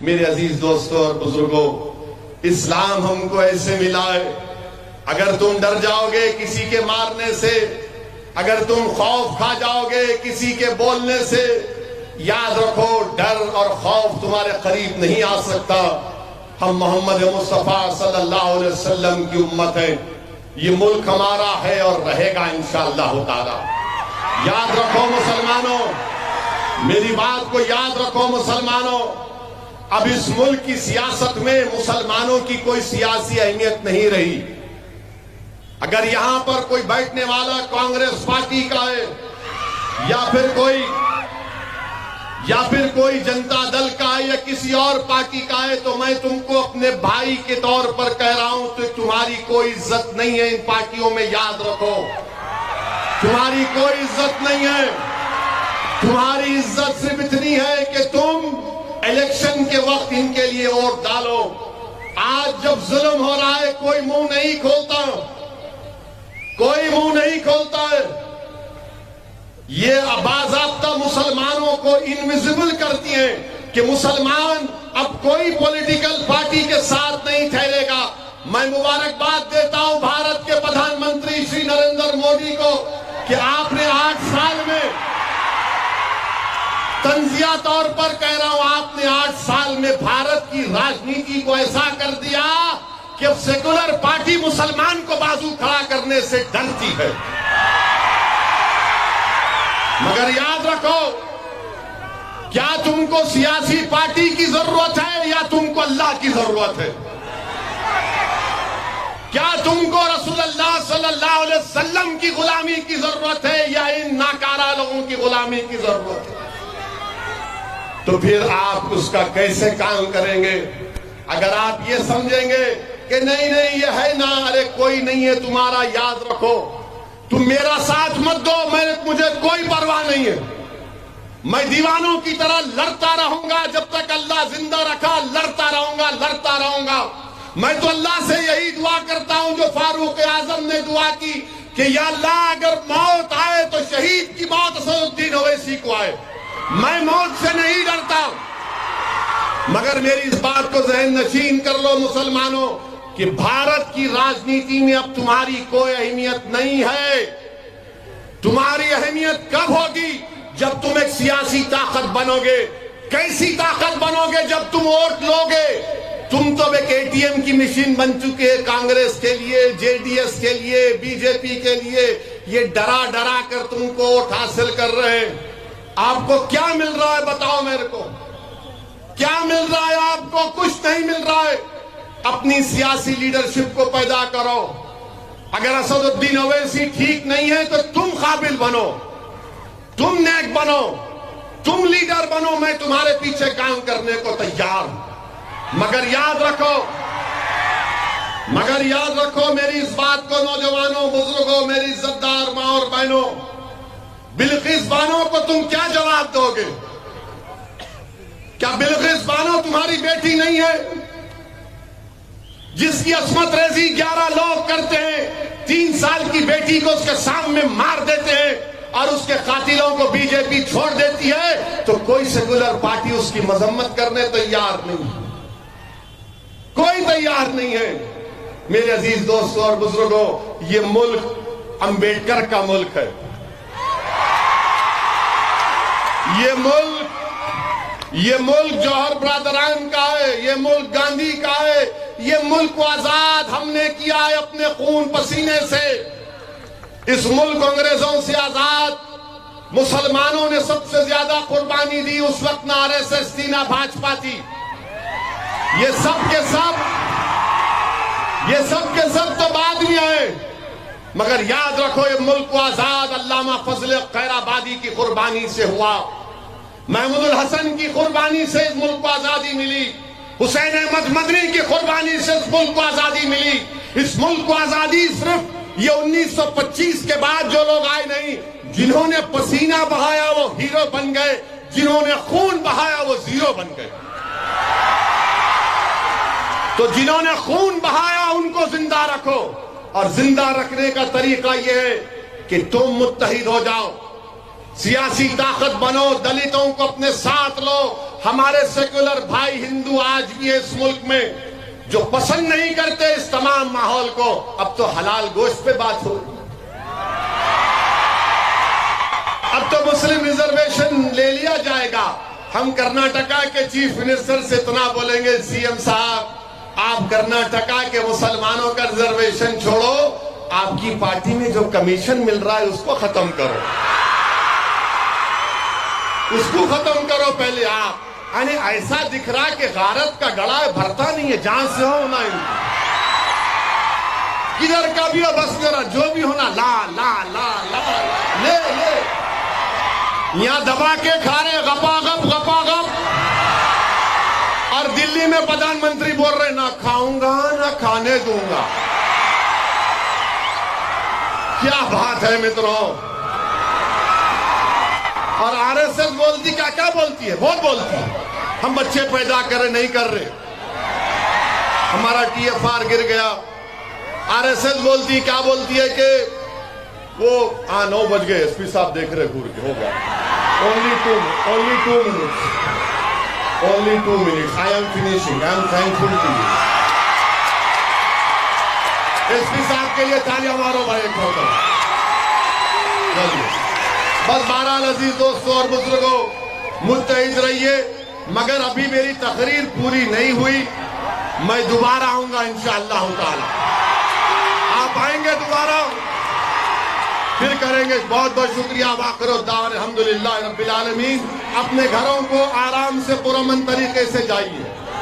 मेरे अजीज दोस्तों और बुजुर्गों, इस्लाम हमको ऐसे मिला है, अगर तुम डर जाओगे किसी के मारने से, अगर तुम खौफ खा जाओगे किसी के बोलने से, याद रखो डर और खौफ तुम्हारे करीब नहीं आ सकता। हम मोहम्मद मुस्तफा सल्लल्लाहु अलैहि वसल्लम की उम्मत है, ये मुल्क हमारा है और रहेगा इंशाअल्लाह ताला। याद रखो मुसलमानों, मेरी बात को याद रखो मुसलमानों, अब इस मुल्क की सियासत में मुसलमानों की कोई सियासी अहमियत नहीं रही। अगर यहां पर कोई बैठने वाला कांग्रेस पार्टी का है या फिर कोई जनता दल का है या किसी और पार्टी का है, तो मैं तुमको अपने भाई के तौर पर कह रहा हूं, तो तुम्हारी कोई इज्जत नहीं है इन पार्टियों में। याद रखो, तुम्हारी कोई इज्जत नहीं है। तुम्हारी इज्जत सिर्फ इतनी है कि तुम इलेक्शन के वक्त इनके लिए वोट डालो। आज जब जुल्म हो रहा है कोई मुंह नहीं खोलता, कोई मुंह नहीं खोलता है। ये बाज़ाब्ता मुसलमानों को इनविजिबल करती है कि मुसलमान अब कोई पॉलिटिकल पार्टी के साथ नहीं ठहरेगा। मैं मुबारकबाद देता हूं भारत के प्रधानमंत्री श्री नरेंद्र मोदी को कि आपने 8 साल में, तंजिया तौर पर कह रहा हूं, आपने 8 साल में भारत की राजनीति को ऐसा कर दिया कि अब सेकुलर पार्टी मुसलमान को बाजू खड़ा करने से डरती है। मगर याद रखो, क्या तुमको सियासी पार्टी की जरूरत है या तुमको अल्लाह की जरूरत है? क्या तुमको रसूलुल्लाह सल्लल्लाहु अलैहि वसल्लम की गुलामी की जरूरत है या इन नाकारा लोगों की गुलामी की जरूरत है? तो फिर आप उसका कैसे काम करेंगे? अगर आप ये समझेंगे कि नहीं नहीं ये है ना, अरे कोई नहीं है तुम्हारा, याद रखो तुम मेरा साथ मत दो, मुझे कोई परवाह नहीं है। मैं दीवानों की तरह लड़ता रहूंगा जब तक अल्लाह जिंदा रखा, लड़ता रहूंगा। मैं तो अल्लाह से यही दुआ करता हूं जो फारूक आजम ने दुआ की कि या अल्लाह अगर मौत आए तो शहीद की मौत असदुद्दीन ओवैसी को आए। मैं मौत से नहीं डरता। मगर मेरी इस बात को ज़हन नशीन कर लो मुसलमानों कि भारत की राजनीति में अब तुम्हारी कोई अहमियत नहीं है। तुम्हारी अहमियत कब होगी? जब तुम एक सियासी ताकत बनोगे। कैसी ताकत बनोगे? जब तुम वोट लोगे। तुम तो एक एटीएम की मशीन बन चुके हैं कांग्रेस के लिए, जेडीएस के लिए, बीजेपी के लिए। ये डरा डरा कर तुमको वोट हासिल कर रहे हैं। आपको क्या मिल रहा है बताओ मेरे को? क्या मिल रहा है आपको? कुछ नहीं मिल रहा है। अपनी सियासी लीडरशिप को पैदा करो। अगर असदुद्दीन ओवैसी ठीक नहीं है तो तुम काबिल बनो, तुम नेक बनो, तुम लीडर बनो। मैं तुम्हारे पीछे काम करने को तैयार हूं। मगर याद रखो मेरी इस बात को, नौजवानों, बुजुर्गों, मेरी इज्जतदार मां और बहनों, बिल्किस बानो को तुम क्या जवाब दोगे? क्या बिल्किस बानो तुम्हारी बेटी नहीं है जिसकी अस्मत रेजी 11 लोग करते हैं? 3 साल की बेटी को उसके सामने मार देते हैं और उसके कातिलों को बीजेपी छोड़ देती है, तो कोई सेकुलर पार्टी उसकी मजम्मत करने तैयार नहीं, कोई तैयार नहीं है। मेरे अजीज दोस्तों और बुजुर्गों, ये मुल्क अंबेडकर का मुल्क है। ये मुल्क जौहर ब्रदरान का है, ये मुल्क गांधी का है। ये मुल्क को आजाद हमने किया है अपने खून पसीने से। इस मुल्क को अंग्रेजों से आजाद मुसलमानों ने सबसे ज्यादा कुर्बानी दी। उस वक्त ना आरएसएस थी ना भाजपा थी। ये सब के सब तो बाद में आए। मगर याद रखो, ये मुल्क को आजाद अल्लामा फजल खैराबादी की कुर्बानी से हुआ। महमूदुल हसन की कुर्बानी से इस मुल्क को आजादी मिली। हुसैन अहमद मदनी की कुर्बानी से इस मुल्क को आजादी मिली। इस मुल्क को आजादी सिर्फ ये 1925 के बाद जो लोग आए नहीं, जिन्होंने पसीना बहाया वो हीरो बन गए, जिन्होंने खून बहाया वो जीरो बन गए। तो जिन्होंने खून बहाया उनको जिंदा रखो, और जिंदा रखने का तरीका यह है कि तुम मुत्तहिद हो जाओ। सियासी ताकत बनो, दलितों को अपने साथ लो। हमारे सेक्युलर भाई हिंदू आज भी इस मुल्क में जो पसंद नहीं करते इस तमाम माहौल को, अब तो हलाल गोश्त पे बात हो, अब तो मुस्लिम रिजर्वेशन ले लिया जाएगा। हम कर्नाटका के चीफ मिनिस्टर से इतना बोलेंगे, सीएम साहब आप कर्नाटका के मुसलमानों का रिजर्वेशन छोड़ो, आपकी पार्टी में जो कमीशन मिल रहा है उसको खत्म करो, उसको खत्म करो पहले आप। यानी ऐसा दिख रहा है कि गारत का गड़ा भरता नहीं है, जहां से हो ना किधर का भी हो, बस मेरा जो भी होना ला ला ला ला ले ले, यहां दबा के खा रहे गपागप गपागप। और दिल्ली में प्रधानमंत्री बोल रहे ना खाऊंगा ना खाने दूंगा। क्या बात है मित्रों। और आरएसएस बोलती क्या क्या बोलती है, बहुत बोलती है, हम बच्चे पैदा कर रहे नहीं कर रहे, हमारा टीएफआर गिर गया। आरएसएस बोलती क्या बोलती है कि वो 9 बज गए, एसपी साहब देख रहे घूर के, हो गया, only 2 minutes, only 2 minutes, I am finishing, I am thankful to you। SP साहब के लिए तालियां मारो भाई, एक होकर बस। बहरहाल अजीज दोस्तों और बुजुर्गों, मुत्तहिद रहिए। मगर अभी मेरी तकरीर पूरी नहीं हुई, मैं दोबारा आऊंगा इंशाअल्लाह ताला। आप आएंगे दोबारा, फिर करेंगे। बहुत बहुत शुक्रिया। वाक़िर दावर अल्हम्दुलिल्लाह रब्बिल आलमीन। अपने घरों को आराम से पुरअमन तरीके से जाइए।